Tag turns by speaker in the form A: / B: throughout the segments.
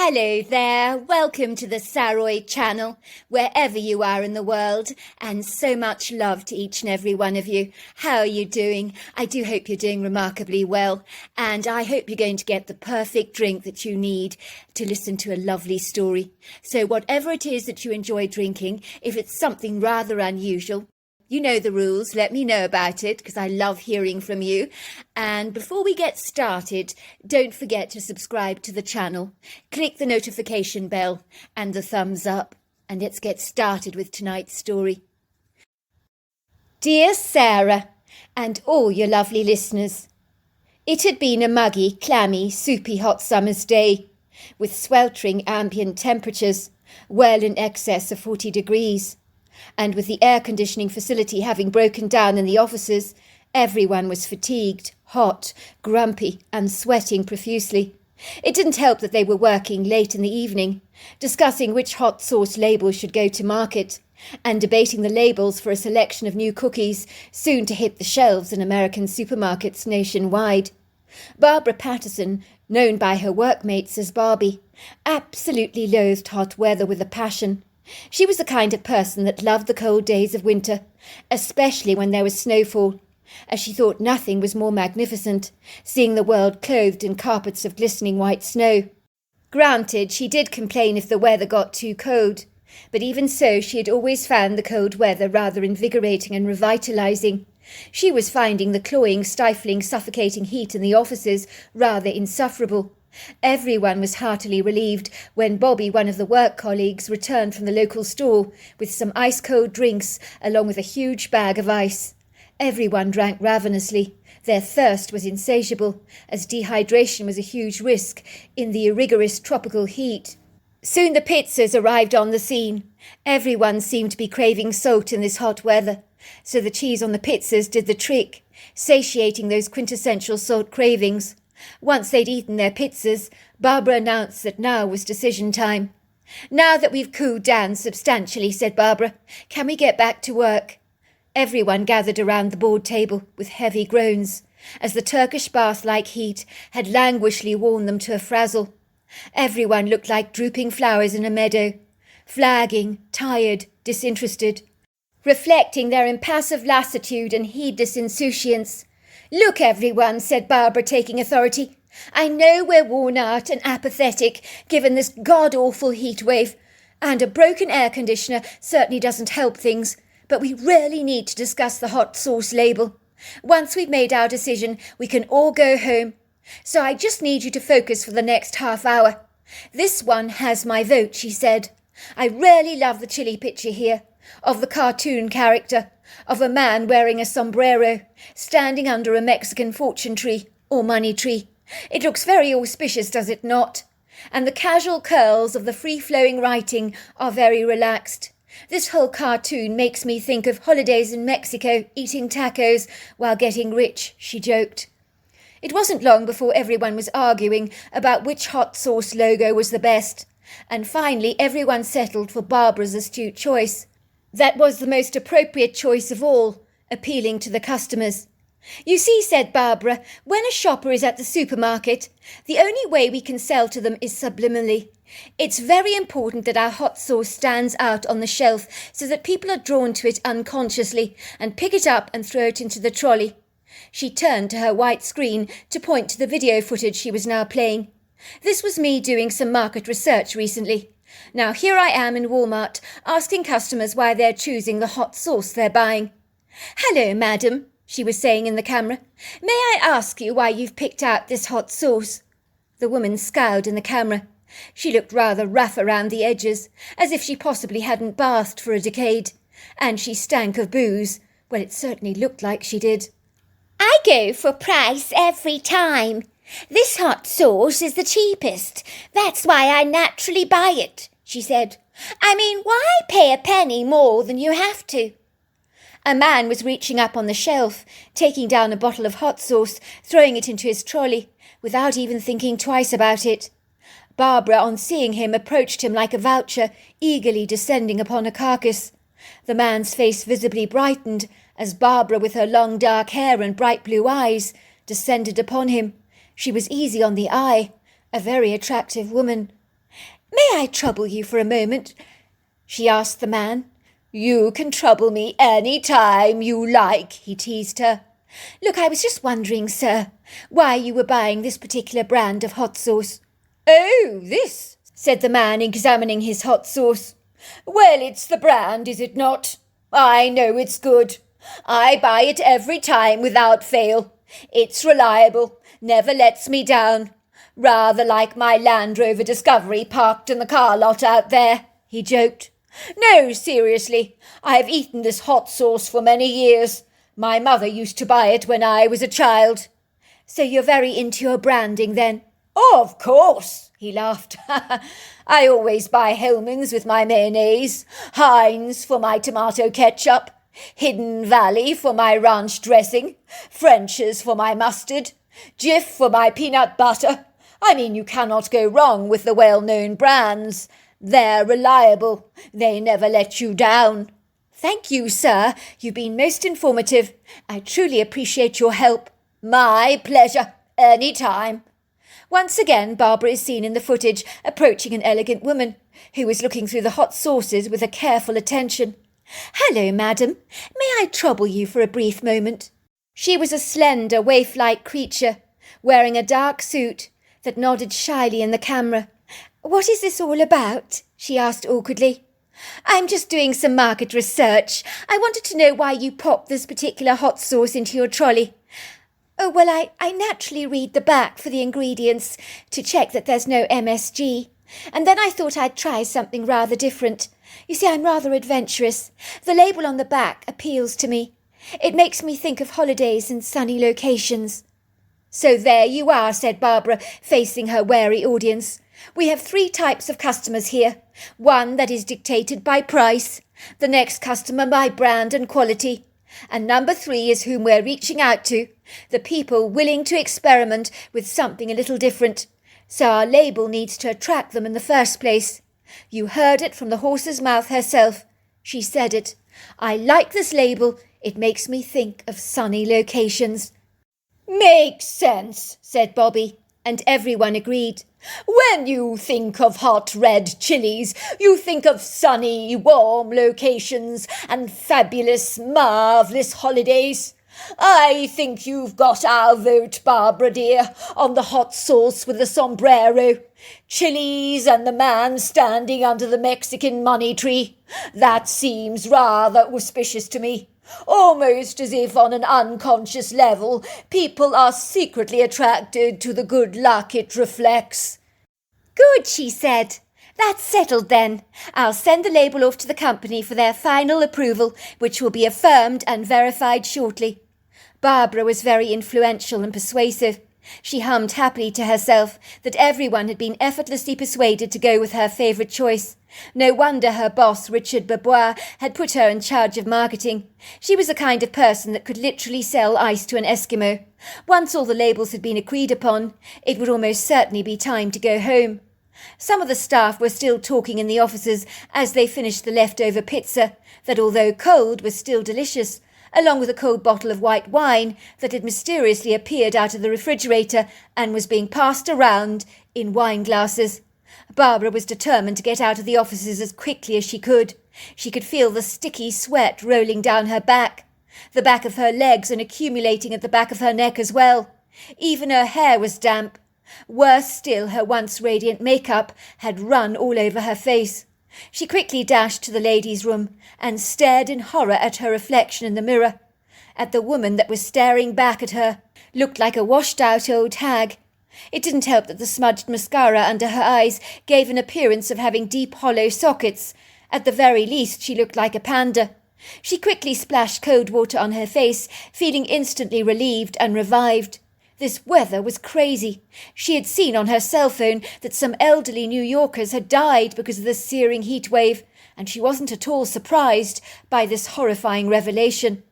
A: Hello there, welcome to the Saroy channel, wherever you are in the world, and so much love to each and every one of you. How are you doing? I do hope you're doing remarkably well, and I hope you're going to get the perfect drink that you need to listen to a lovely story. So whatever it is that you enjoy drinking, if it's something rather unusual, you know the rules, let me know about it because I love hearing from you. And before we get started, don't forget to subscribe to the channel, click the notification bell and the thumbs up, and let's get started with tonight's story. Dear Sarah, and all your lovely listeners, it had been a muggy, clammy, soupy hot summer's day, with sweltering ambient temperatures, well in excess of 40 degrees. And with the air conditioning facility having broken down in the offices, everyone was fatigued, hot, grumpy, and sweating profusely. It didn't help that they were working late in the evening, discussing which hot sauce labels should go to market, and debating the labels for a selection of new cookies soon to hit the shelves in American supermarkets nationwide. Barbara Patterson, known by her workmates as Barbie, absolutely loathed hot weather with a passion. She was the kind of person that loved the cold days of winter, especially when there was snowfall, as she thought nothing was more magnificent, seeing the world clothed in carpets of glistening white snow. Granted, she did complain if the weather got too cold, but even so she had always found the cold weather rather invigorating and revitalizing. She was finding the cloying, stifling, suffocating heat in the offices rather insufferable. Everyone was heartily relieved when Bobby, one of the work colleagues, returned from the local store with some ice-cold drinks along with a huge bag of ice. Everyone drank ravenously. Their thirst was insatiable, as dehydration was a huge risk in the rigorous tropical heat. Soon the pizzas arrived on the scene. Everyone seemed to be craving salt in this hot weather, so the cheese on the pizzas did the trick, satiating those quintessential salt cravings. Once they'd eaten their pizzas, Barbara announced that now was decision time. "Now that we've cooled down substantially," said Barbara, "can we get back to work?" Everyone gathered around the board table with heavy groans, as the Turkish bath-like heat had languishingly worn them to a frazzle. Everyone looked like drooping flowers in a meadow, flagging, tired, disinterested, reflecting their impassive lassitude and heedless insouciance. "Look, everyone," said Barbara, taking authority. "I know we're worn out and apathetic, given this god-awful heat wave, and a broken air conditioner certainly doesn't help things, but we really need to discuss the hot sauce label. Once we've made our decision, we can all go home. So I just need you to focus for the next half hour. This one has my vote," she said. "I really love the chilly picture here, of the cartoon character, of a man wearing a sombrero, standing under a Mexican fortune tree, or money tree. It looks very auspicious, does it not? And the casual curls of the free-flowing writing are very relaxed. This whole cartoon makes me think of holidays in Mexico, eating tacos while getting rich," she joked. It wasn't long before everyone was arguing about which hot sauce logo was the best, and finally everyone settled for Barbara's astute choice. That was the most appropriate choice of all, appealing to the customers. "You see," said Barbara, "when a shopper is at the supermarket, the only way we can sell to them is subliminally. It's very important that our hot sauce stands out on the shelf so that people are drawn to it unconsciously and pick it up and throw it into the trolley." She turned to her white screen to point to the video footage she was now playing. "This was me doing some market research recently. Now here I am in Walmart, asking customers why they're choosing the hot sauce they're buying. 'Hello, madam,' she was saying in the camera. 'May I ask you why you've picked out this hot sauce?' The woman scowled in the camera. She looked rather rough around the edges, as if she possibly hadn't bathed for a decade. And she stank of booze. Well, it certainly looked like she did. "I go for price every time. This hot sauce is the cheapest. That's why I naturally buy it," she said. "I mean, why pay a penny more than you have to?" A man was reaching up on the shelf, taking down a bottle of hot sauce, throwing it into his trolley, without even thinking twice about it. Barbara, on seeing him, approached him like a vulture, eagerly descending upon a carcass. The man's face visibly brightened as Barbara, with her long dark hair and bright blue eyes, descended upon him. She was easy on the eye, a very attractive woman. May I trouble you for a moment? She asked the man. You can trouble me any time you like, he teased her. Look, I was just wondering, sir, why you were buying this particular brand of hot sauce. Oh, this, said the man, examining his hot sauce. Well, it's the brand, is it not? I know it's good. I buy it every time without fail. It's reliable, never lets me down. Rather like my Land Rover Discovery parked in the car lot out there, he joked. No, seriously, I have eaten this hot sauce for many years. My mother used to buy it when I was a child. So you're very into your branding then? Of course, he laughed. I always buy Hellmann's with my mayonnaise, Heinz for my tomato ketchup, Hidden Valley for my ranch dressing, French's for my mustard, Jif for my peanut butter. I mean, you cannot go wrong with the well-known brands. They're reliable. They never let you down. Thank you, sir. You've been most informative. I truly appreciate your help. My pleasure. Any time. Once again, Barbara is seen in the footage approaching an elegant woman who is looking through the hot sauces with a careful attention. Hello, madam. May I trouble you for a brief moment? She was a slender, waif-like creature, wearing a dark suit that nodded shyly in the camera. What is this all about? She asked awkwardly. I'm just doing some market research. I wanted to know why you popped this particular hot sauce into your trolley. Oh, well, I naturally read the back for the ingredients to check that there's no MSG. And then I thought I'd try something rather different. You see, I'm rather adventurous. The label on the back appeals to me. It makes me think of holidays and sunny locations. So there you are, said Barbara, facing her wary audience. We have 3 types of customers here. One that is dictated by price, the next customer by brand and quality, and number 3 is whom we're reaching out to, the people willing to experiment with something a little different. So our label needs to attract them in the first place. You heard it from the horse's mouth herself. She said it. I like this label. It makes me think of sunny locations. Makes sense, said Bobby, and everyone agreed. When you think of hot red chilies, you think of sunny, warm locations and fabulous, marvellous holidays. I think you've got our vote, Barbara dear, on the hot sauce with the sombrero, chilies and the man standing under the Mexican money tree. That seems rather auspicious to me. Almost as if on an unconscious level people are secretly attracted to the good luck it reflects. Good, she said. That's settled then. I'll send the label off to the company for their final approval, which will be affirmed and verified shortly. Barbara was very influential and persuasive. She hummed happily to herself that everyone had been effortlessly persuaded to go with her favourite choice. No wonder her boss, Richard Babois, had put her in charge of marketing. She was the kind of person that could literally sell ice to an Eskimo. Once all the labels had been agreed upon, it would almost certainly be time to go home. Some of the staff were still talking in the offices as they finished the leftover pizza, that although cold was still delicious, along with a cold bottle of white wine that had mysteriously appeared out of the refrigerator and was being passed around in wine glasses. Barbara was determined to get out of the offices as quickly as she could. She could feel the sticky sweat rolling down her back, the back of her legs, and accumulating at the back of her neck as well. Even her hair was damp. Worse still, her once radiant makeup had run all over her face. She quickly dashed to the ladies' room and stared in horror at her reflection in the mirror. At the woman that was staring back at her, looked like a washed-out old hag. It didn't help that the smudged mascara under her eyes gave an appearance of having deep hollow sockets. At the very least, she looked like a panda. She quickly splashed cold water on her face, feeling instantly relieved and revived. This weather was crazy. She had seen on her cell phone that some elderly New Yorkers had died because of the searing heat wave, and she wasn't at all surprised by this horrifying revelation.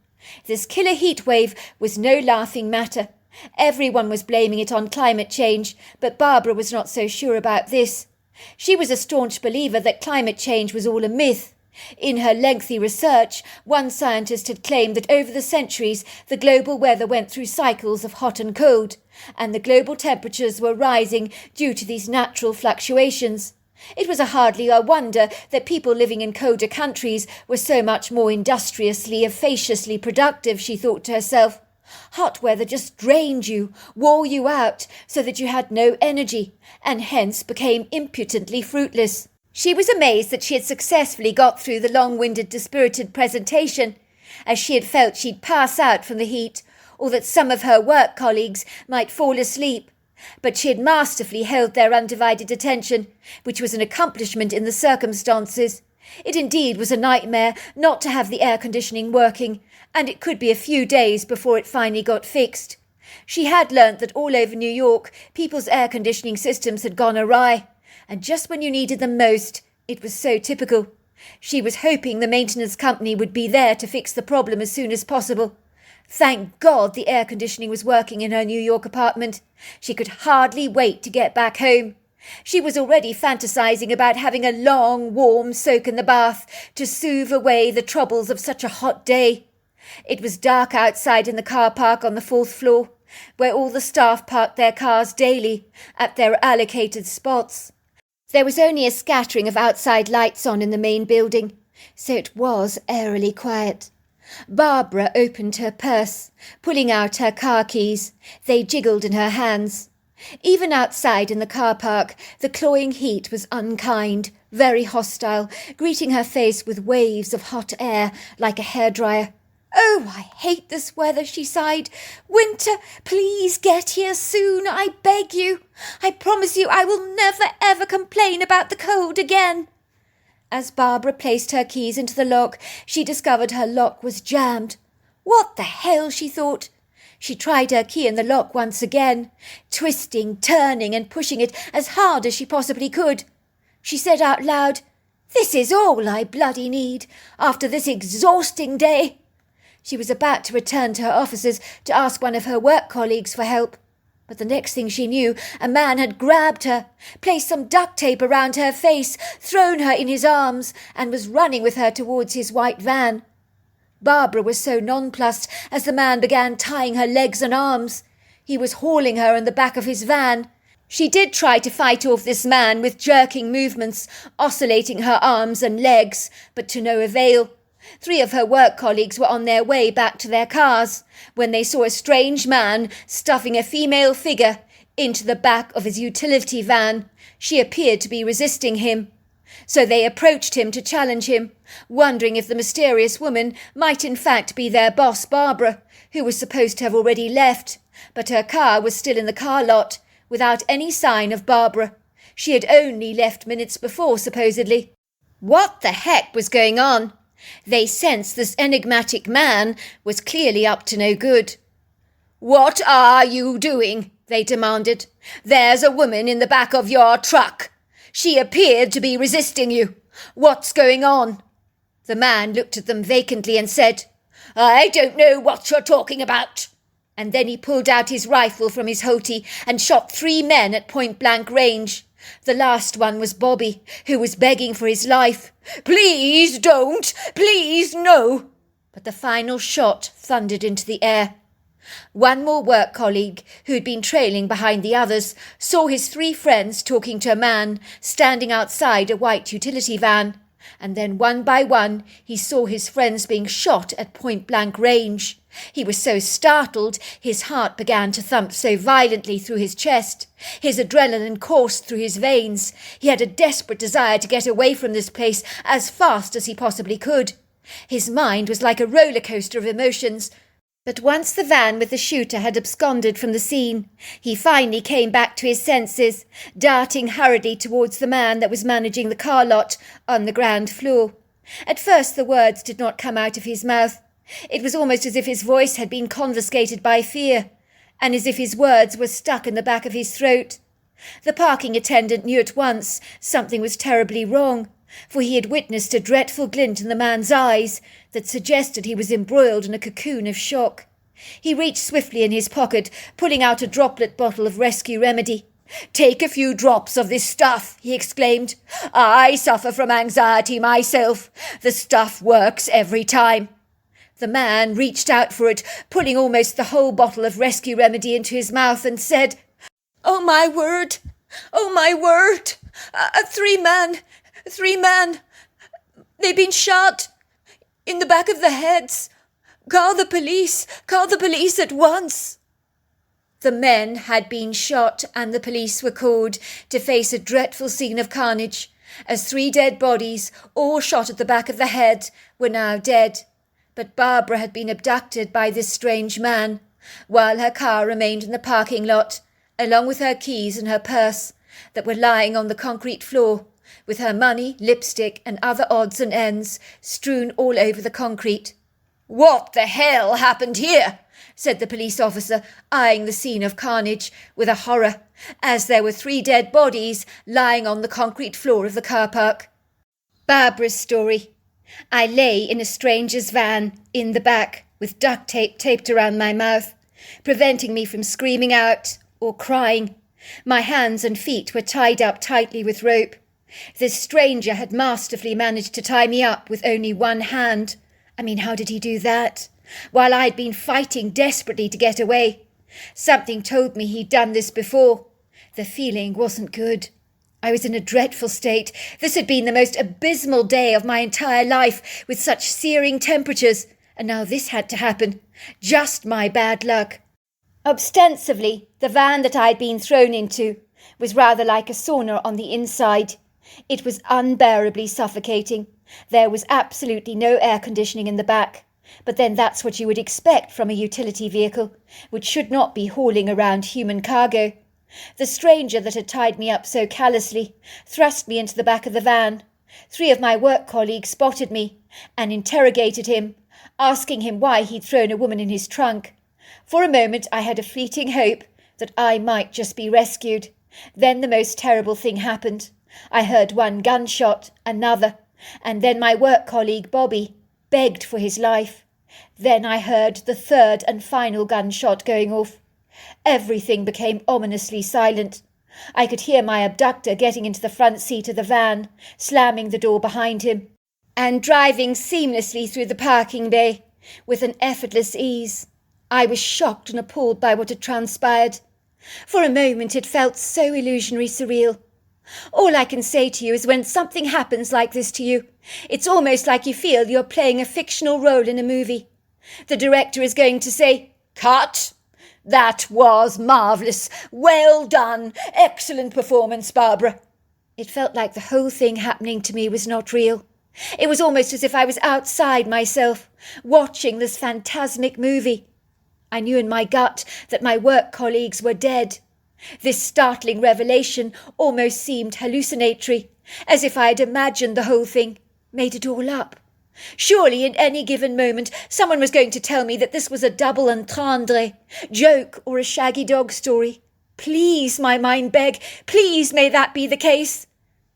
A: This killer heat wave was no laughing matter. Everyone was blaming it on climate change, but Barbara was not so sure about this. She was a staunch believer that climate change was all a myth. In her lengthy research, one scientist had claimed that over the centuries the global weather went through cycles of hot and cold, and the global temperatures were rising due to these natural fluctuations. It was hardly a wonder that people living in colder countries were so much more industriously, efficaciously productive, she thought to herself. Hot weather just drained you, wore you out, so that you had no energy, and hence became impudently fruitless. She was amazed that she had successfully got through the long-winded, dispirited presentation, as she had felt she'd pass out from the heat, or that some of her work colleagues might fall asleep. But she had masterfully held their undivided attention, which was an accomplishment in the circumstances. It indeed was a nightmare not to have the air conditioning working, and it could be a few days before it finally got fixed. She had learnt that all over New York people's air conditioning systems had gone awry, and just when you needed them most, it was so typical. She was hoping the maintenance company would be there to fix the problem as soon as possible. Thank God the air conditioning was working in her New York apartment. She could hardly wait to get back home. She was already fantasizing about having a long, warm soak in the bath to soothe away the troubles of such a hot day. It was dark outside in the car park on the 4th floor, where all the staff parked their cars daily at their allocated spots. There was only a scattering of outside lights on in the main building, so it was eerily quiet. Barbara opened her purse, pulling out her car keys. They jiggled in her hands. Even outside in the car park, the cloying heat was unkind, very hostile, greeting her face with waves of hot air like a hairdryer. "Oh, I hate this weather," she sighed. "Winter, please get here soon, I beg you. I promise you I will never ever complain about the cold again." As Barbara placed her keys into the lock, she discovered her lock was jammed. What the hell, she thought. She tried her key in the lock once again, twisting, turning and pushing it as hard as she possibly could. She said out loud, "This is all I bloody need, after this exhausting day." She was about to return to her offices to ask one of her work colleagues for help. But the next thing she knew, a man had grabbed her, placed some duct tape around her face, thrown her in his arms, and was running with her towards his white van. Barbara was so nonplussed as the man began tying her legs and arms. He was hauling her in the back of his van. She did try to fight off this man with jerking movements, oscillating her arms and legs, but to no avail. 3 of her work colleagues were on their way back to their cars when they saw a strange man stuffing a female figure into the back of his utility van. She appeared to be resisting him. So they approached him to challenge him, wondering if the mysterious woman might in fact be their boss, Barbara, who was supposed to have already left, but her car was still in the car lot, without any sign of Barbara. She had only left minutes before, supposedly. What the heck was going on? They sensed this enigmatic man was clearly up to no good. "What are you doing?" they demanded. "There's a woman in the back of your truck. She appeared to be resisting you. What's going on?" The man looked at them vacantly and said, "I don't know what you're talking about." And then he pulled out his rifle from his holty and shot 3 men at point-blank range. The last one was Bobby, who was begging for his life. "Please don't! Please no!" But the final shot thundered into the air. One more work colleague, who had been trailing behind the others, saw his 3 friends talking to a man standing outside a white utility van, and then one by one he saw his friends being shot at point-blank range. He was so startled, his heart began to thump so violently through his chest. His adrenaline coursed through his veins. He had a desperate desire to get away from this place as fast as he possibly could. His mind was like a roller coaster of emotions. But once the van with the shooter had absconded from the scene, he finally came back to his senses, darting hurriedly towards the man that was managing the car lot on the ground floor. At first the words did not come out of his mouth. It was almost as if his voice had been confiscated by fear, and as if his words were stuck in the back of his throat. The parking attendant knew at once something was terribly wrong, for he had witnessed a dreadful glint in the man's eyes that suggested he was embroiled in a cocoon of shock. He reached swiftly in his pocket, pulling out a droplet bottle of rescue remedy. "Take a few drops of this stuff," he exclaimed. "I suffer from anxiety myself. The stuff works every time." The man reached out for it, pulling almost the whole bottle of rescue remedy into his mouth, and said, "Oh, my word!" Oh, my word! Three men! They've been shot! In the back of the heads! Call the police! Call the police at once! The men had been shot and the police were called to face a dreadful scene of carnage, as 3 dead bodies, all shot at the back of the head, were now dead. But Barbara had been abducted by this strange man, while her car remained in the parking lot, along with her keys and her purse, that were lying on the concrete floor, with her money, lipstick and other odds and ends strewn all over the concrete. "What the hell happened here?" said the police officer, eyeing the scene of carnage with a horror, as there were 3 dead bodies lying on the concrete floor of the car park. Barbara's story. I lay in a stranger's van, in the back, with duct tape taped around my mouth, preventing me from screaming out or crying. My hands and feet were tied up tightly with rope. This stranger had masterfully managed to tie me up with only one hand. I mean, how did he do that? While I'd been fighting desperately to get away. Something told me he'd done this before. The feeling wasn't good. I was in a dreadful state. This had been the most abysmal day of my entire life, with such searing temperatures, and now this had to happen. Just my bad luck. Ostensibly, the van that I'd been thrown into was rather like a sauna on the inside. It was unbearably suffocating. There was absolutely no air conditioning in the back. But then that's what you would expect from a utility vehicle, which should not be hauling around human cargo. The stranger that had tied me up so callously thrust me into the back of the van. 3 of my work colleagues spotted me and interrogated him, asking him why he'd thrown a woman in his trunk. For a moment I had a fleeting hope that I might just be rescued. Then the most terrible thing happened. I heard one gunshot, another, and then my work colleague Bobby begged for his life. Then I heard the 3rd and final gunshot going off. Everything became ominously silent. I could hear my abductor getting into the front seat of the van, slamming the door behind him, and driving seamlessly through the parking bay with an effortless ease. I was shocked and appalled by what had transpired. For a moment it felt so illusionary surreal. All I can say to you is when something happens like this to you, it's almost like you feel you're playing a fictional role in a movie. The director is going to say, "Cut! That was marvellous! Well done! Excellent performance, Barbara!" It felt like the whole thing happening to me was not real. It was almost as if I was outside myself, watching this phantasmic movie. I knew in my gut that my work colleagues were dead. This startling revelation almost seemed hallucinatory, as if I had imagined the whole thing, made it all up. Surely in any given moment someone was going to tell me that this was a double entendre, joke or a shaggy dog story. Please, my mind begged, please may that be the case.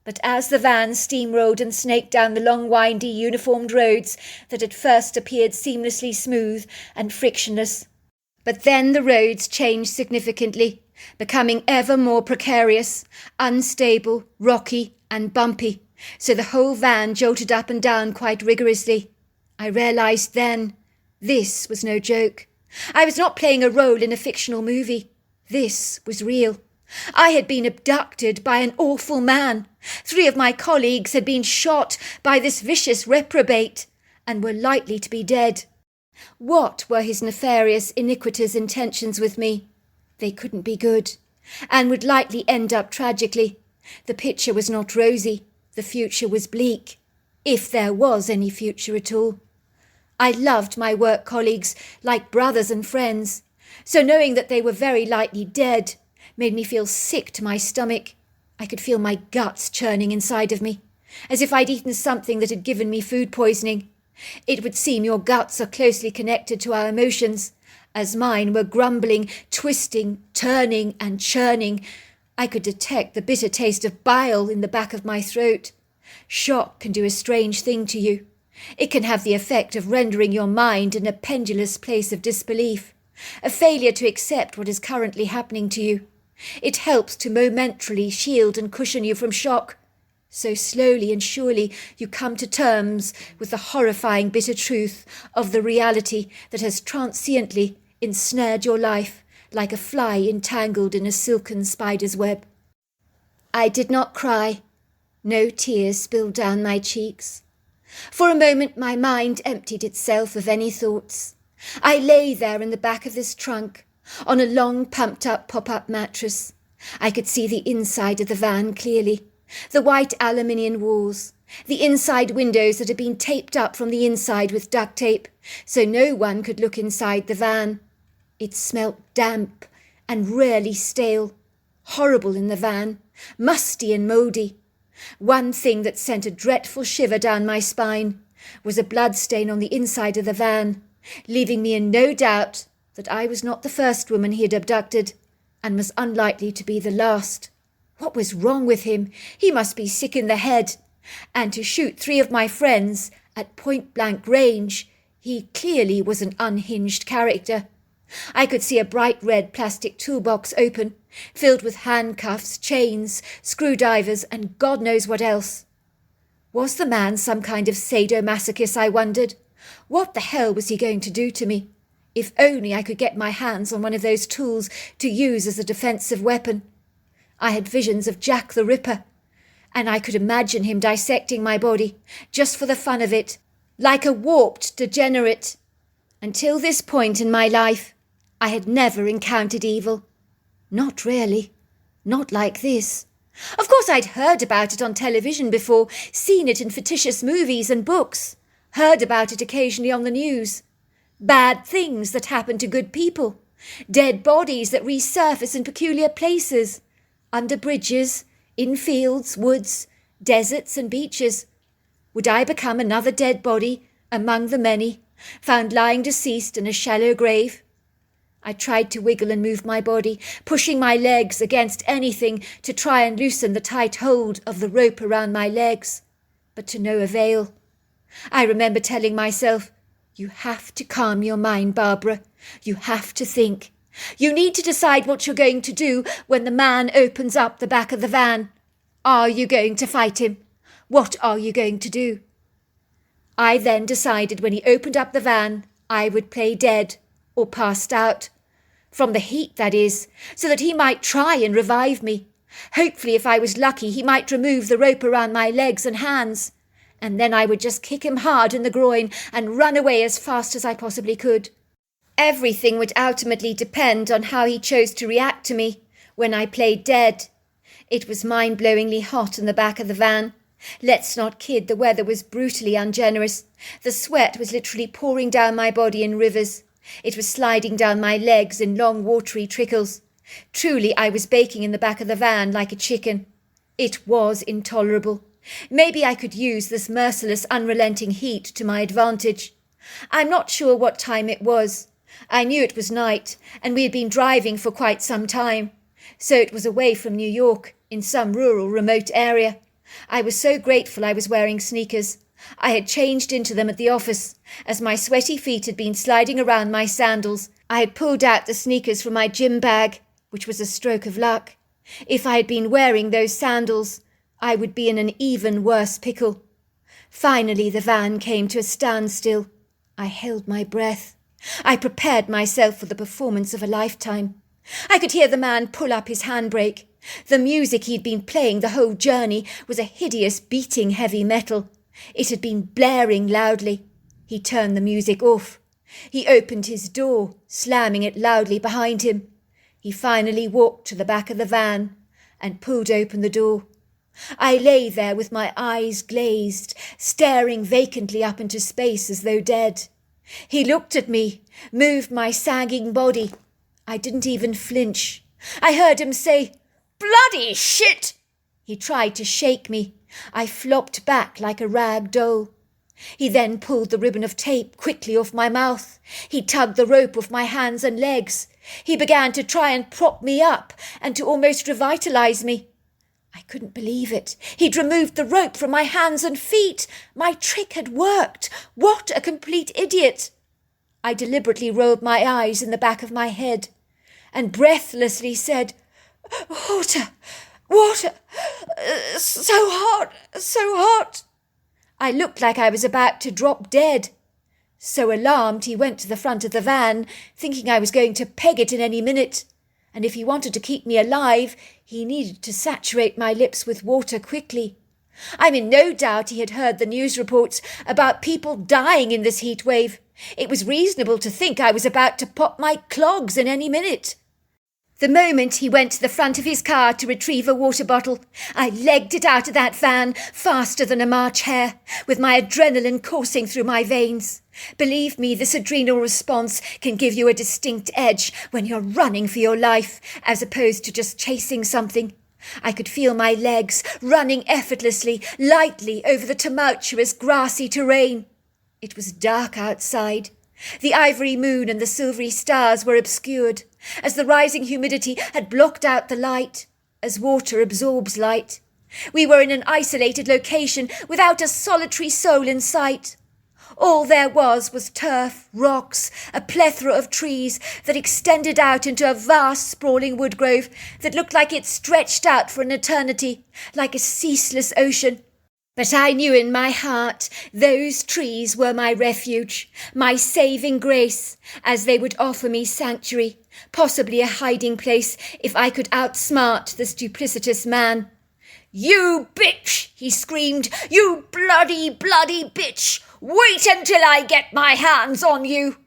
A: But as the van steamrolled and snaked down the long windy uniformed roads that at first appeared seamlessly smooth and frictionless, but then the roads changed significantly, becoming ever more precarious, unstable, rocky and bumpy, so the whole van jolted up and down quite rigorously. I realised then, this was no joke. I was not playing a role in a fictional movie. This was real. I had been abducted by an awful man. 3 of my colleagues had been shot by this vicious reprobate, and were likely to be dead. What were his nefarious, iniquitous intentions with me? They couldn't be good, and would likely end up tragically. The picture was not rosy. The future was bleak, if there was any future at all. I loved my work colleagues like brothers and friends, so knowing that they were very likely dead made me feel sick to my stomach. I could feel my guts churning inside of me, as if I'd eaten something that had given me food poisoning. It would seem your guts are closely connected to our emotions, as mine were grumbling, twisting, turning and churning. I could detect the bitter taste of bile in the back of my throat. Shock can do a strange thing to you. It can have the effect of rendering your mind in a pendulous place of disbelief, a failure to accept what is currently happening to you. It helps to momentarily shield and cushion you from shock. So slowly and surely you come to terms with the horrifying bitter truth of the reality that has transiently ensnared your life like a fly entangled in a silken spider's web. I did not cry. No tears spilled down my cheeks. For a moment my mind emptied itself of any thoughts. I lay there in the back of this trunk, on a long pumped-up pop-up mattress. I could see the inside of the van clearly, the white aluminium walls, the inside windows that had been taped up from the inside with duct tape, so no one could look inside the van. It smelt damp and really stale, horrible in the van, musty and mouldy. One thing that sent a dreadful shiver down my spine was a bloodstain on the inside of the van, leaving me in no doubt that I was not the first woman he had abducted, and was unlikely to be the last. What was wrong with him? He must be sick in the head. And to shoot 3 of my friends at point-blank range, he clearly was an unhinged character. I could see a bright red plastic toolbox open, filled with handcuffs, chains, screwdrivers, and God knows what else. Was the man some kind of sadomasochist, I wondered? What the hell was he going to do to me? If only I could get my hands on one of those tools to use as a defensive weapon. I had visions of Jack the Ripper, and I could imagine him dissecting my body, just for the fun of it, like a warped degenerate. Until this point in my life, I had never encountered evil. Not really. Not like this. Of course I'd heard about it on television before, seen it in fictitious movies and books, heard about it occasionally on the news. Bad things that happen to good people, dead bodies that resurface in peculiar places, under bridges, in fields, woods, deserts and beaches. Would I become another dead body among the many, found lying deceased in a shallow grave? I tried to wiggle and move my body, pushing my legs against anything to try and loosen the tight hold of the rope around my legs, but to no avail. I remember telling myself, "You have to calm your mind, Barbara. You have to think. You need to decide what you're going to do when the man opens up the back of the van. Are you going to fight him? What are you going to do?" I then decided when he opened up the van, I would play dead, or passed out. From the heat, that is, so that he might try and revive me. Hopefully, if I was lucky, he might remove the rope around my legs and hands, and then I would just kick him hard in the groin and run away as fast as I possibly could. Everything would ultimately depend on how he chose to react to me when I played dead. It was mind-blowingly hot in the back of the van. Let's not kid, the weather was brutally ungenerous. The sweat was literally pouring down my body in rivers. It was sliding down my legs in long watery trickles. Truly, I was baking in the back of the van like a chicken. It was intolerable. Maybe I could use this merciless, unrelenting heat to my advantage. I'm not sure what time it was. I knew it was night, and we had been driving for quite some time. So it was away from New York, in some rural, remote area. I was so grateful I was wearing sneakers. I had changed into them at the office, as my sweaty feet had been sliding around my sandals. I had pulled out the sneakers from my gym bag, which was a stroke of luck. If I had been wearing those sandals, I would be in an even worse pickle. Finally, the van came to a standstill. I held my breath. I prepared myself for the performance of a lifetime. I could hear the man pull up his handbrake. The music he'd been playing the whole journey was a hideous beating heavy metal. It had been blaring loudly. He turned the music off. He opened his door, slamming it loudly behind him. He finally walked to the back of the van and pulled open the door. I lay there with my eyes glazed, staring vacantly up into space as though dead. He looked at me, moved my sagging body. I didn't even flinch. I heard him say, "Bloody shit!" He tried to shake me. I flopped back like a rag doll. He then pulled the ribbon of tape quickly off my mouth. He tugged the rope off my hands and legs. He began to try and prop me up and to almost revitalize me. I couldn't believe it. He'd removed the rope from my hands and feet. My trick had worked. What a complete idiot! I deliberately rolled my eyes in the back of my head and breathlessly said, "Water! Water! So hot! So hot!" I looked like I was about to drop dead. So alarmed, he went to the front of the van, thinking I was going to peg it in any minute. and if he wanted to keep me alive, he needed to saturate my lips with water quickly. I'm in no doubt he had heard the news reports about people dying in this heat wave. It was reasonable to think I was about to pop my clogs in any minute. The moment he went to the front of his car to retrieve a water bottle, I legged it out of that van faster than a March hare, with my adrenaline coursing through my veins. Believe me, this adrenal response can give you a distinct edge when you're running for your life, as opposed to just chasing something. I could feel my legs running effortlessly, lightly over the tumultuous grassy terrain. It was dark outside. The ivory moon and the silvery stars were obscured, as the rising humidity had blocked out the light, as water absorbs light. We were in an isolated location without a solitary soul in sight. All there was turf, rocks, a plethora of trees that extended out into a vast sprawling wood grove that looked like it stretched out for an eternity, like a ceaseless ocean. But I knew in my heart those trees were my refuge, my saving grace, as they would offer me sanctuary, possibly a hiding place if I could outsmart this duplicitous man. "You bitch!" he screamed. "You bloody bitch! Wait until I get my hands on you!"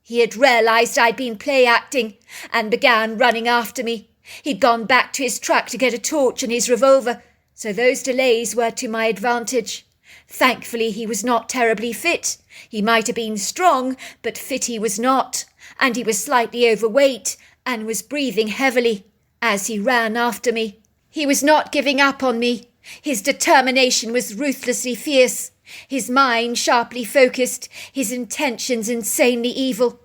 A: He had realised I'd been play-acting and began running after me. He'd gone back to his truck to get a torch and his revolver, so those delays were to my advantage. Thankfully, he was not terribly fit. He might have been strong, but fit he was not, and he was slightly overweight and was breathing heavily as he ran after me. He was not giving up on me. His determination was ruthlessly fierce, his mind sharply focused, his intentions insanely evil.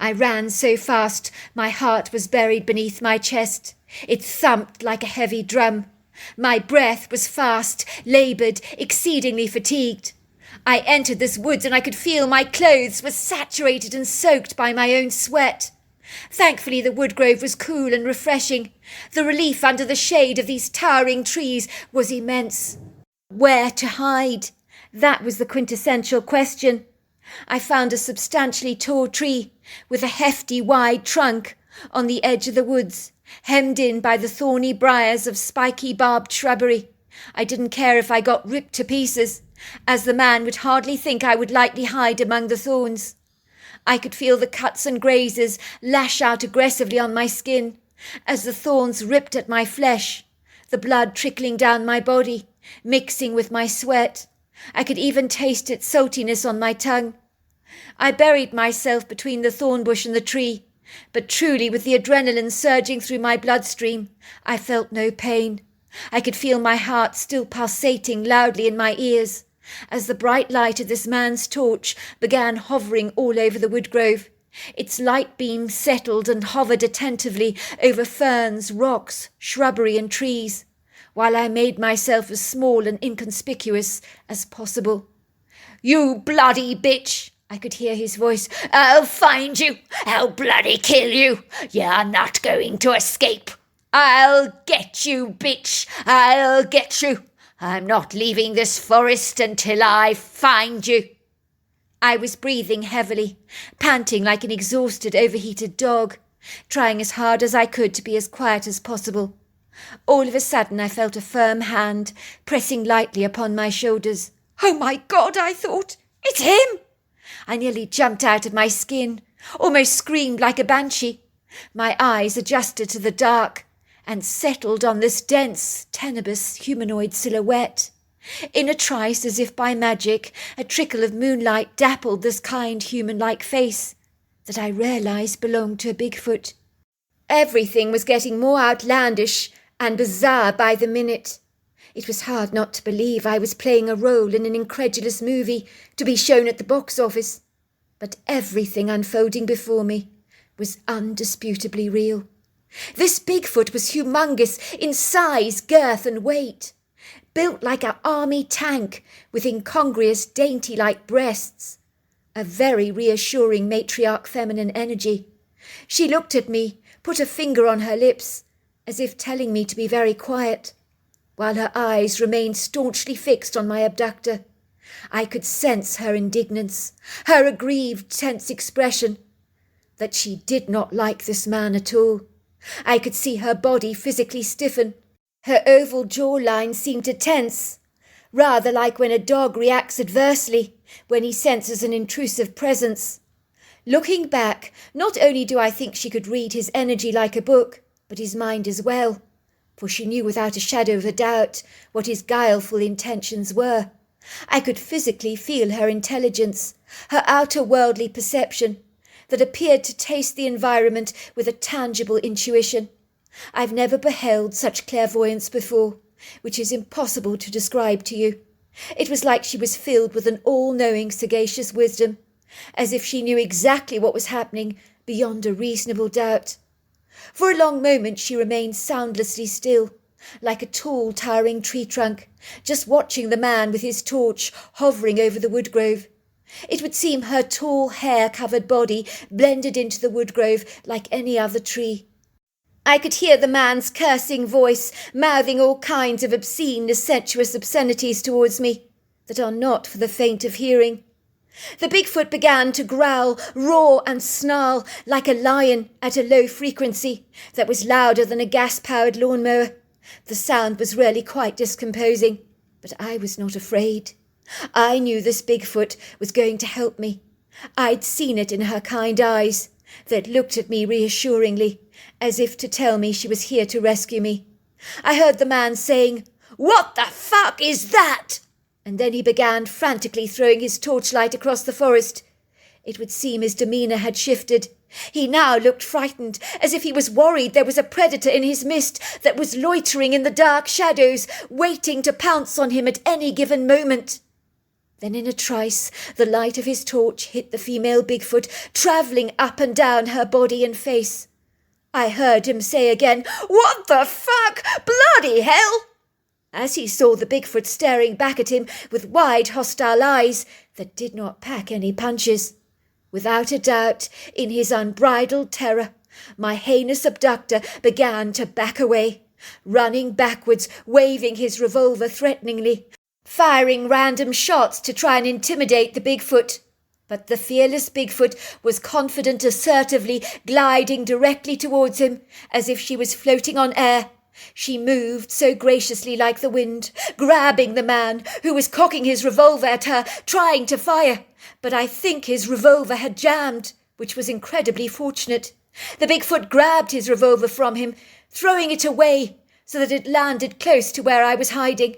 A: I ran so fast, my heart was buried beneath my chest. It thumped like a heavy drum. My breath was fast, laboured, exceedingly fatigued. I entered this woods and I could feel my clothes were saturated and soaked by my own sweat. Thankfully the wood grove was cool and refreshing. The relief under the shade of these towering trees was immense. Where to hide? That was the quintessential question. I found a substantially tall tree with a hefty wide trunk on the edge of the woods, hemmed in by the thorny briars of spiky barbed shrubbery. I didn't care if I got ripped to pieces, as the man would hardly think I would likely hide among the thorns. I could feel the cuts and grazes lash out aggressively on my skin, as the thorns ripped at my flesh, the blood trickling down my body, mixing with my sweat. I could even taste its saltiness on my tongue. I buried myself between the thorn bush and the tree, but truly with the adrenaline surging through my bloodstream, I felt no pain. I could feel my heart still pulsating loudly in my ears, as the bright light of this man's torch began hovering all over the wood grove. Its light beam settled and hovered attentively over ferns, rocks, shrubbery and trees, while I made myself as small and inconspicuous as possible. "You bloody bitch!" I could hear his voice. "I'll find you! I'll bloody kill you! You're not going to escape! I'll get you, bitch! I'll get you! I'm not leaving this forest until I find you!" I was breathing heavily, panting like an exhausted, overheated dog, trying as hard as I could to be as quiet as possible. All of a sudden I felt a firm hand pressing lightly upon my shoulders. "Oh my God," I thought, "it's him!" I nearly jumped out of my skin, almost screamed like a banshee. My eyes adjusted to the dark and settled on this dense, tenebrous humanoid silhouette. In a trice, as if by magic, a trickle of moonlight dappled this kind human-like face that I realised belonged to a Bigfoot. Everything was getting more outlandish and bizarre by the minute. It was hard not to believe I was playing a role in an incredulous movie to be shown at the box office, but everything unfolding before me was undisputably real. This Bigfoot was humongous in size, girth and weight, built like an army tank with incongruous dainty-like breasts, a very reassuring matriarch feminine energy. She looked at me, put a finger on her lips, as if telling me to be very quiet, while her eyes remained staunchly fixed on my abductor. I could sense her indignance, her aggrieved, tense expression, that she did not like this man at all. I could see her body physically stiffen. Her oval jawline seemed to tense, rather like when a dog reacts adversely when he senses an intrusive presence. Looking back, not only do I think she could read his energy like a book, but his mind as well, for she knew without a shadow of a doubt what his guileful intentions were. I could physically feel her intelligence, her outer-worldly perception, that appeared to taste the environment with a tangible intuition. I've never beheld such clairvoyance before, which is impossible to describe to you. It was like she was filled with an all-knowing, sagacious wisdom, as if she knew exactly what was happening beyond a reasonable doubt. For a long moment she remained soundlessly still, like a tall, towering tree trunk, just watching the man with his torch hovering over the woodgrove. It would seem her tall, hair-covered body blended into the woodgrove like any other tree. I could hear the man's cursing voice, mouthing all kinds of obscene, sensuous obscenities towards me, that are not for the faint of hearing. The Bigfoot began to growl, roar and snarl like a lion at a low frequency that was louder than a gas-powered lawnmower. The sound was really quite discomposing, but I was not afraid. I knew this Bigfoot was going to help me. I'd seen it in her kind eyes that looked at me reassuringly, as if to tell me she was here to rescue me. I heard the man saying, "What the fuck is that?" And then he began frantically throwing his torchlight across the forest. It would seem his demeanour had shifted. He now looked frightened, as if he was worried there was a predator in his midst that was loitering in the dark shadows, waiting to pounce on him at any given moment. Then in a trice, the light of his torch hit the female Bigfoot, travelling up and down her body and face. I heard him say again, "What the fuck? Bloody hell!" as he saw the Bigfoot staring back at him with wide, hostile eyes that did not pack any punches. Without a doubt, in his unbridled terror, my heinous abductor began to back away, running backwards, waving his revolver threateningly, firing random shots to try and intimidate the Bigfoot. But the fearless Bigfoot was confident, assertively gliding directly towards him, as if she was floating on air. She moved so graciously like the wind, grabbing the man, who was cocking his revolver at her, trying to fire. But I think his revolver had jammed, which was incredibly fortunate. The Bigfoot grabbed his revolver from him, throwing it away so that it landed close to where I was hiding.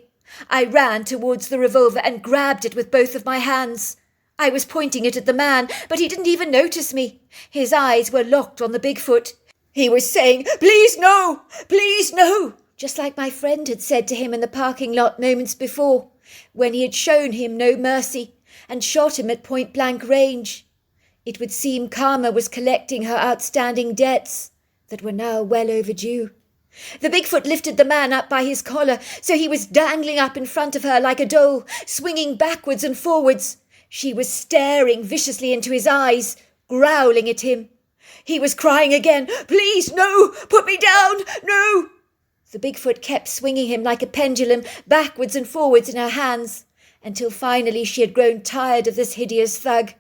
A: I ran towards the revolver and grabbed it with both of my hands. I was pointing it at the man, but he didn't even notice me. His eyes were locked on the Bigfoot. He was saying, "Please no! Please no!" just like my friend had said to him in the parking lot moments before, when he had shown him no mercy and shot him at point-blank range. It would seem Karma was collecting her outstanding debts that were now well overdue. The Bigfoot lifted the man up by his collar, so he was dangling up in front of her like a doll, swinging backwards and forwards. She was staring viciously into his eyes, growling at him. He was crying again, "Please, no! Put me down! No!" The Bigfoot kept swinging him like a pendulum, backwards and forwards in her hands, until finally she had grown tired of this hideous thug.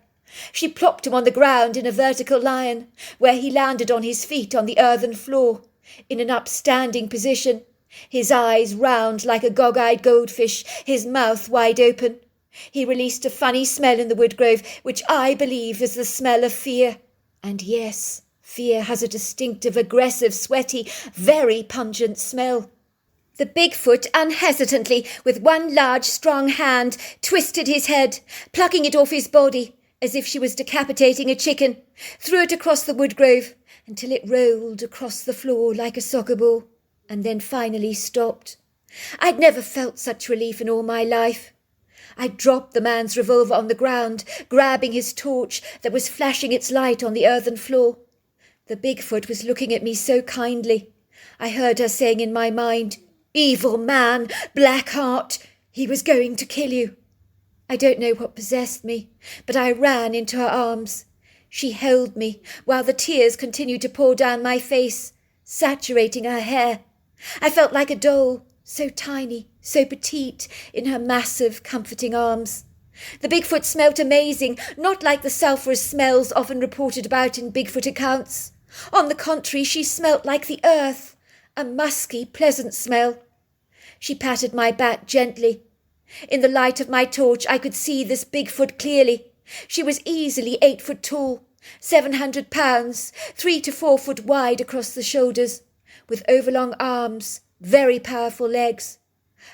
A: She plopped him on the ground in a vertical lion, where he landed on his feet on the earthen floor, in an upstanding position, his eyes round like a gog-eyed goldfish, his mouth wide open. He released a funny smell in the woodgrove, which I believe is the smell of fear. And yes, fear has a distinctive, aggressive, sweaty, very pungent smell. The Bigfoot unhesitantly, with one large, strong hand, twisted his head, plucking it off his body, as if she was decapitating a chicken, threw it across the woodgrove, until it rolled across the floor like a soccer ball, and then finally stopped. I'd never felt such relief in all my life. I dropped the man's revolver on the ground, grabbing his torch that was flashing its light on the earthen floor. The Bigfoot was looking at me so kindly. I heard her saying in my mind, "Evil man, black heart, he was going to kill you." I don't know what possessed me, but I ran into her arms. She held me while the tears continued to pour down my face, saturating her hair. I felt like a doll, so tiny, so petite, in her massive, comforting arms. The Bigfoot smelt amazing, not like the sulphurous smells often reported about in Bigfoot accounts. On the contrary, she smelt like the earth, a musky, pleasant smell. She patted my back gently. In the light of my torch I could see this Bigfoot clearly. She was easily 8 foot tall, 700 pounds, 3 to 4 foot wide across the shoulders, with overlong arms, very powerful legs.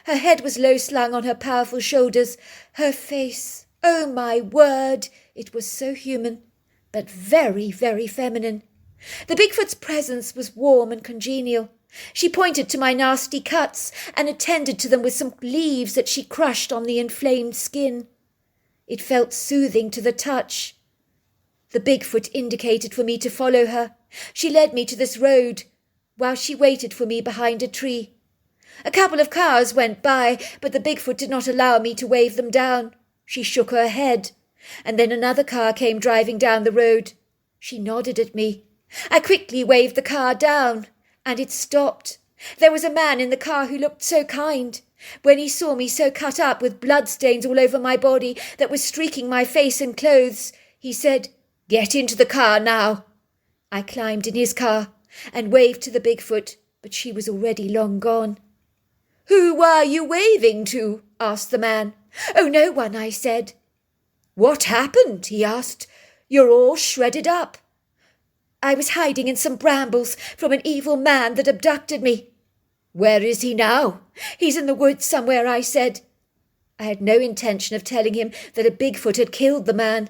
A: Her head was low slung on her powerful shoulders. Her face, oh my word, it was so human, but very, very feminine. The Bigfoot's presence was warm and congenial. She pointed to my nasty cuts and attended to them with some leaves that she crushed on the inflamed skin. It felt soothing to the touch. The Bigfoot indicated for me to follow her. She led me to this road, while she waited for me behind a tree. A couple of cars went by, but the Bigfoot did not allow me to wave them down. She shook her head, and then another car came driving down the road. She nodded at me. I quickly waved the car down, and it stopped. There was a man in the car who looked so kind. When he saw me so cut up with bloodstains all over my body that was streaking my face and clothes, he said, "Get into the car now." I climbed in his car and waved to the Bigfoot, but she was already long gone. "Who were you waving to?" asked the man. "Oh, no one," I said. "What happened?" he asked. "You're all shredded up." "I was hiding in some brambles from an evil man that abducted me." "Where is he now?" "He's in the woods somewhere," I said. I had no intention of telling him that a Bigfoot had killed the man.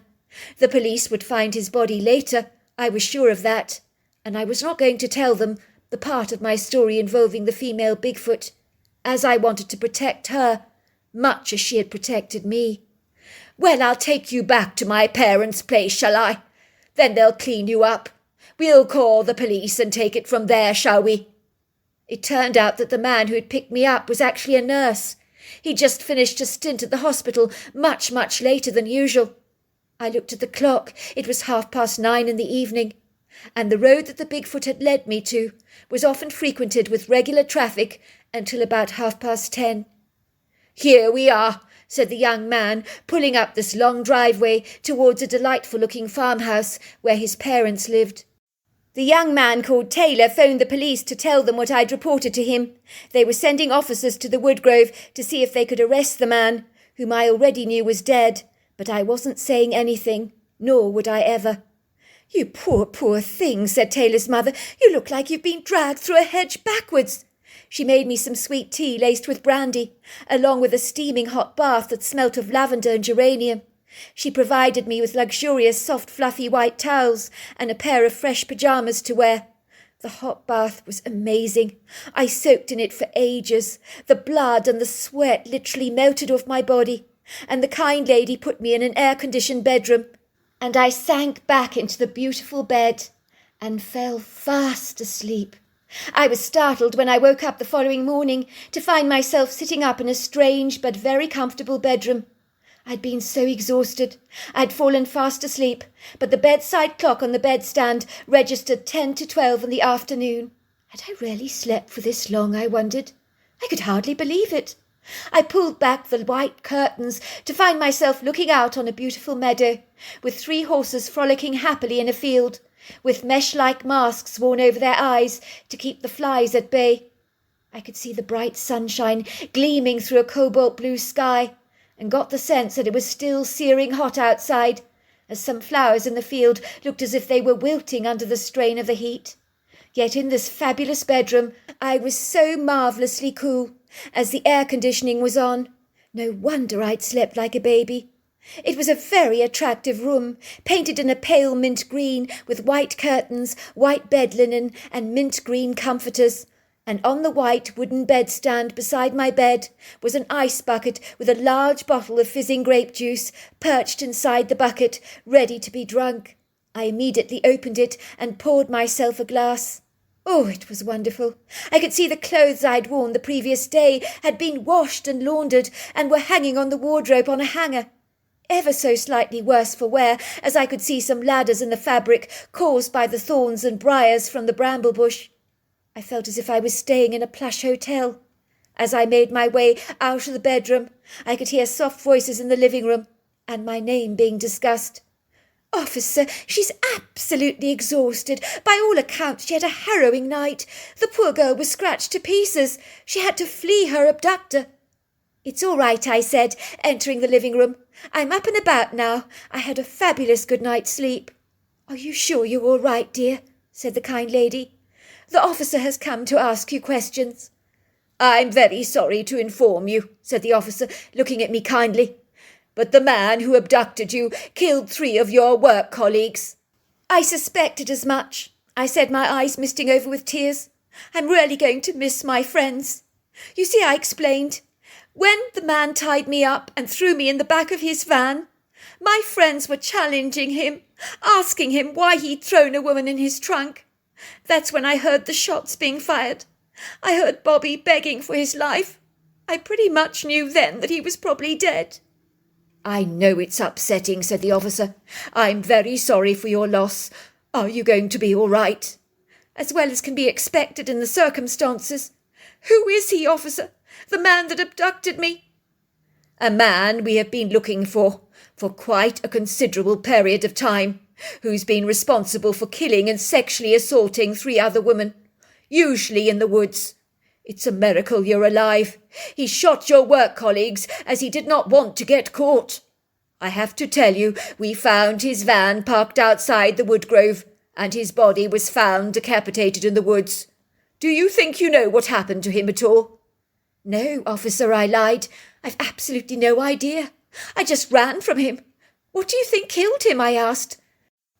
A: The police would find his body later, I was sure of that, and I was not going to tell them the part of my story involving the female Bigfoot, as I wanted to protect her, much as she had protected me. "Well, I'll take you back to my parents' place, shall I? Then they'll clean you up. We'll call the police and take it from there, shall we?" It turned out that the man who had picked me up was actually a nurse. He'd just finished a stint at the hospital, much, much later than usual. I looked at the clock. It was 9:30 in the evening, and the road that the Bigfoot had led me to was often frequented with regular traffic until about 10:30. "Here we are," said the young man, pulling up this long driveway towards a delightful-looking farmhouse where his parents lived. The young man called Taylor phoned the police to tell them what I'd reported to him. They were sending officers to the Woodgrove to see if they could arrest the man, whom I already knew was dead, but I wasn't saying anything, nor would I ever. "You poor, poor thing," said Taylor's mother. "You look like you've been dragged through a hedge backwards." She made me some sweet tea laced with brandy, along with a steaming hot bath that smelt of lavender and geranium. She provided me with luxurious, soft, fluffy white towels and a pair of fresh pyjamas to wear. The hot bath was amazing. I soaked in it for ages. The blood and the sweat literally melted off my body, and the kind lady put me in an air-conditioned bedroom, and I sank back into the beautiful bed and fell fast asleep. I was startled when I woke up the following morning to find myself sitting up in a strange but very comfortable bedroom. I'd been so exhausted. I'd fallen fast asleep, but the bedside clock on the bedstand registered 10 to 12 in the afternoon. Had I really slept for this long, I wondered? I could hardly believe it. I pulled back the white curtains to find myself looking out on a beautiful meadow, with 3 horses frolicking happily in a field, with mesh-like masks worn over their eyes to keep the flies at bay. I could see the bright sunshine gleaming through a cobalt-blue sky, and got the sense that it was still searing hot outside, as some flowers in the field looked as if they were wilting under the strain of the heat. Yet in this fabulous bedroom I was so marvellously cool, as the air-conditioning was on. No wonder I'd slept like a baby. It was a very attractive room, painted in a pale mint green, with white curtains, white bed linen, and mint green comforters. And on the white wooden bedstand beside my bed was an ice bucket with a large bottle of fizzing grape juice perched inside the bucket, ready to be drunk. I immediately opened it and poured myself a glass. Oh, it was wonderful. I could see the clothes I'd worn the previous day had been washed and laundered and were hanging on the wardrobe on a hanger. Ever so slightly worse for wear, as I could see some ladders in the fabric caused by the thorns and briars from the bramble bush. I felt as if I was staying in a plush hotel. As I made my way out of the bedroom, I could hear soft voices in the living room, and my name being discussed. Officer, she's absolutely exhausted. By all accounts, she had a harrowing night. The poor girl was scratched to pieces. She had to flee her abductor. It's all right, I said, entering the living room. I'm up and about now. I had a fabulous good night's sleep. Are you sure you're all right, dear? Said the kind lady. The officer has come to ask you questions. I'm very sorry to inform you, said the officer, looking at me kindly, but the man who abducted you killed 3 of your work colleagues. I suspected as much, I said, my eyes misting over with tears. I'm really going to miss my friends. You see, I explained. When the man tied me up and threw me in the back of his van, my friends were challenging him, asking him why he'd thrown a woman in his trunk. That's when I heard the shots being fired. I heard Bobby begging for his life. I pretty much knew then that he was probably dead. I know it's upsetting, said the officer. I'm very sorry for your loss. Are you going to be all right? As well as can be expected in the circumstances. Who is he, officer? The man that abducted me? A man we have been looking for quite a considerable period of time, who's been responsible for killing and sexually assaulting 3 other women, usually in the woods. It's a miracle you're alive. He shot your work colleagues as he did not want to get caught. I have to tell you, we found his van parked outside the wood grove, and his body was found decapitated in the woods. Do you think you know what happened to him at all? No, officer, I lied. I've absolutely no idea. I just ran from him. What do you think killed him? I asked.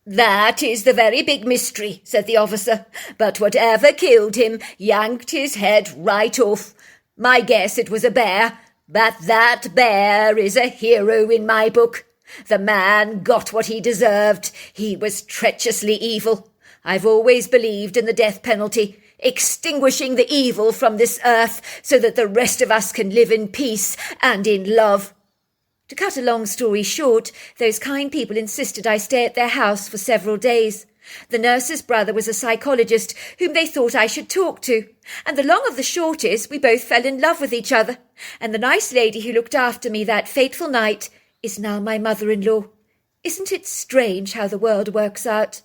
A: That is the very big mystery, said the officer. But whatever killed him yanked his head right off. My guess it was a bear, but that bear is a hero in my book. The man got what he deserved. He was treacherously evil. I've always believed in the death penalty, extinguishing the evil from this earth so that the rest of us can live in peace and in love. To cut a long story short, those kind people insisted I stay at their house for several days. The nurse's brother was a psychologist whom they thought I should talk to, and the long of the short is we both fell in love with each other, and the nice lady who looked after me that fateful night is now my mother-in-law. Isn't it strange how the world works out?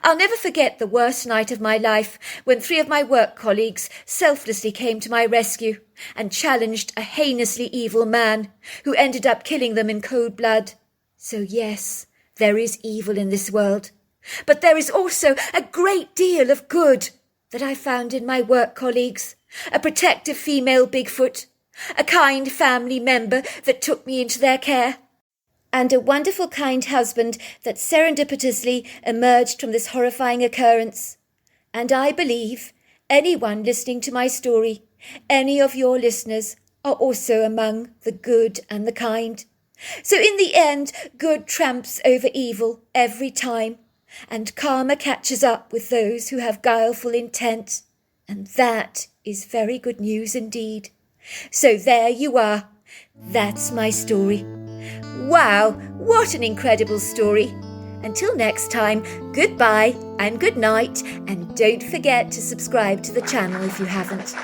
A: I'll never forget the worst night of my life when 3 of my work colleagues selflessly came to my rescue and challenged a heinously evil man who ended up killing them in cold blood. So yes, there is evil in this world, but there is also a great deal of good that I found in my work colleagues, a protective female Bigfoot, a kind family member that took me into their care, and a wonderful kind husband that serendipitously emerged from this horrifying occurrence. And I believe anyone listening to my story, any of your listeners, are also among the good and the kind. So in the end, good trumps over evil every time, and karma catches up with those who have guileful intent. And that is very good news indeed. So there you are. That's my story. Wow, what an incredible story. Until next time, goodbye and good night, and don't forget to subscribe to the channel if you haven't.